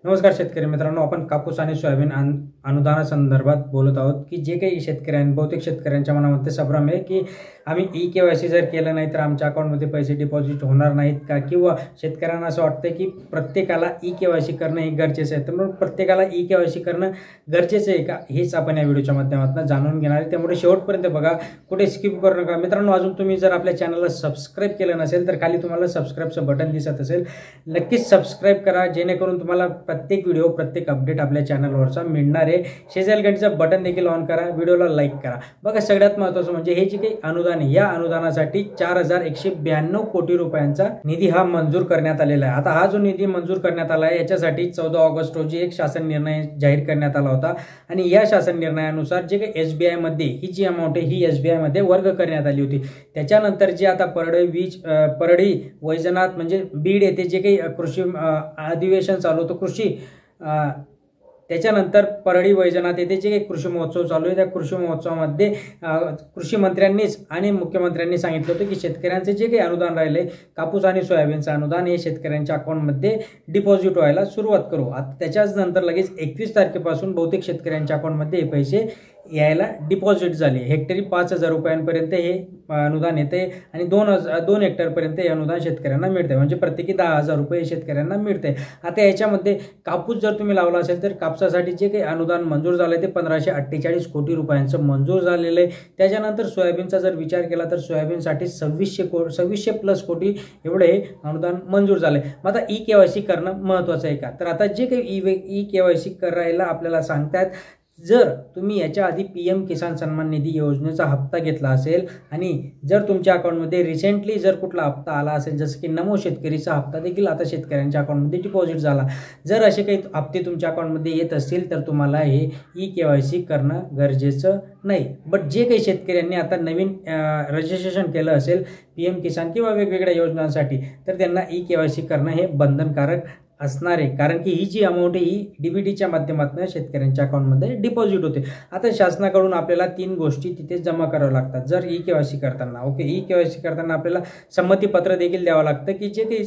नमस्कार शेतकरी मित्रांनो, आपण कापूस आणि सोयाबीन अनुदानासंदर्भात बोलत आहोत की जे काही बहुतेक शेतकऱ्यांच्या मनामध्ये संभ्रम आहे की आम्ही ई-के-वाय-सी जर केलं नाही तर आमच्या अकाउंटमध्ये पैसे डिपॉझिट होणार नाहीत का, किंवा शेतकऱ्यांना असं वाटतं की प्रत्येकाला ई-के-वाय-सी करणं हे गरजेचं आहे. तर म्हणून प्रत्येकाला ई-के-वाय-सी करणं गरजेचं आहे का, हेच आपण या व्हिडिओच्या माध्यमातून जाणून घेणार आहे. त्यामुळे शेवटपर्यंत बघा, कुठे स्किप करू नका. मित्रांनो, अजून तुम्ही जर आपल्या चॅनलला सबस्क्राईब केलं नसेल तर खाली तुम्हाला सबस्क्राईबचं बटन दिसत असेल, नक्कीच सबस्क्राईब करा, जेणेकरून तुम्हाला प्रत्येक व्हिडिओ, प्रत्येक अपडेट आपल्या चॅनलवरचा मिळणार आहे. शेजारी घंटीचं बटन देखील ऑन करा, व्हिडिओला लाईक करा. बघा, सगळ्यात महत्त्वाचं म्हणजे हे जे काही अनुदान आहे, या अनुदानासाठी 4192 कोटी रुपयांचा निधी हा मंजूर करण्यात आलेला आहे. आता हा जो निधी मंजूर करण्यात आला आहे, याच्यासाठी 14 ऑगस्ट रोजी एक शासन निर्णय जाहीर करण्यात आला होता. आणि या शासन निर्णयानुसार जे काही SBI मध्ये ही जी अमाऊंट आहे, ही SBI मध्ये वर्ग करण्यात आली होती. त्याच्यानंतर जे आता परळी वैजनाथ म्हणजे बीड येथे जे काही कृषी अधिवेशन चालू होतं, त्याच्यानंतर परळी वैजनाथ येथे जे काही कृषी महोत्सव चालू आहे, त्या कृषी महोत्सवामध्ये कृषी मंत्र्यांनीच आणि मुख्यमंत्र्यांनी सांगितलं होतं की शेतकऱ्यांचे जे काही अनुदान राहिले, कापूस आणि सोयाबीनचं अनुदान, हे शेतकऱ्यांच्या अकाउंटमध्ये डिपॉझिट व्हायला सुरुवात करू. आता त्याच्याच नंतर लगेच 21 तारखेपासून बहुतेक शेतकऱ्यांच्या अकाउंटमध्ये हे पैसे यायला डिपॉझिट झाले. हेक्टरी 5,000 रुपयांपर्यंत हे अनुदान येते आणि 2 हेक्टरपर्यंत हे अनुदान शेतकऱ्यांना मिळते. म्हणजे प्रत्येकी 10,000 रुपये शेतकऱ्यांना मिळते. आता याच्यामध्ये कापूस जर तुम्ही लावला असेल तर कापसासाठी जे काही अनुदान मंजूर झालं ते 1548 कोटी रुपयांचं मंजूर झालेलं आहे. त्याच्यानंतर सोयाबीनचा जर विचार केला तर सोयाबीनसाठी 2600 प्लस कोटी एवढे अनुदान मंजूर झाले. मग आता ई-के-वाय-सी करणं महत्त्वाचं आहे का, तर आता जे काही ई-के-वाय-सी करायला आपल्याला सांगतात, जर तुम्ही याच्या आधी PM किसान सन्मान निधी योजनेचा हप्ता घेतला असेल आणि जर तुमच्या अकाउंटमध्ये रिसेंटली जर कुठला हप्ता आला असेल, जसं की नमो शेतकरीचा हप्ता देखील आता शेतकऱ्यांच्या अकाउंटमध्ये डिपॉझिट झाला, जर असे काही हप्ते तुमच्या अकाउंटमध्ये येत असतील तर तुम्हाला हे ई-के-वाय-सी करणं गरजेचं नाही. बट जे काही शेतकऱ्यांनी आता नवीन रजिस्ट्रेशन केलं असेल PM किसान किंवा वेगवेगळ्या योजनांसाठी, तर त्यांना ई-के-वाय-सी करणं हे बंधनकारक असणार आहे. कारण की ही जी अमाऊंट आहे ही DBTच्या माध्यमातून शेतकऱ्यांच्या अकाउंटमध्ये डिपॉझिट होते. आता शासनाकडून आपल्याला 3 गोष्टी तिथे जमा कराव्या लागतात जर ई-के-वाय-सी करताना. ई-के-वाय-सी करताना आपल्याला संमतीपत्र देखील द्यावं लागतं की जे काही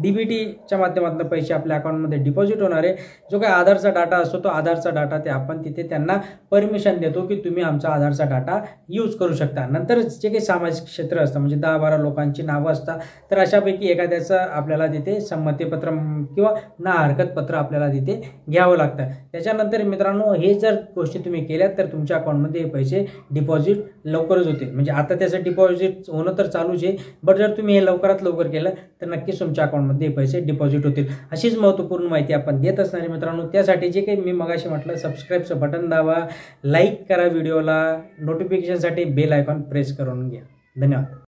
DBTच्या माध्यमातून पैसे आपल्या अकाउंटमध्ये डिपॉझिट होणार आहे, जो काही आधारचा डाटा असतो तो आधारचा डाटा ते आपण तिथे त्यांना परमिशन देतो की तुम्ही आमचा आधारचा डाटा यूज करू शकता. नंतर जे काही सामाजिक क्षेत्र असतं, म्हणजे 10-12 लोकांची नावं असतात, तर अशापैकी एखाद्याचं आपल्याला तिथे संमतीपत्र किंवा ना हरकत पत्र आपल्याला तिथे घ्यावं लागतं. त्याच्यानंतर मित्रांनो, हे जर गोष्टी तुम्ही केल्यात तर तुमच्या अकाउंटमध्ये पैसे डिपॉझिट लवकरच होतील. म्हणजे आता त्याचं डिपॉझिट होणं तर चालूच आहे, बट जर तुम्ही हे लवकरात लवकर केलं तर नक्कीच तुमच्या अकाउंटमध्ये पैसे डिपॉझिट होतील. अशीच महत्त्वपूर्ण माहिती आपण देत असणार आहे मित्रांनो. त्यासाठी जे काही मी मगाशी म्हटलं, सबस्क्राईबचं बटन दाबा, लाईक करा व्हिडिओला, नोटिफिकेशनसाठी बेल आयकॉन प्रेस करून घ्या. धन्यवाद.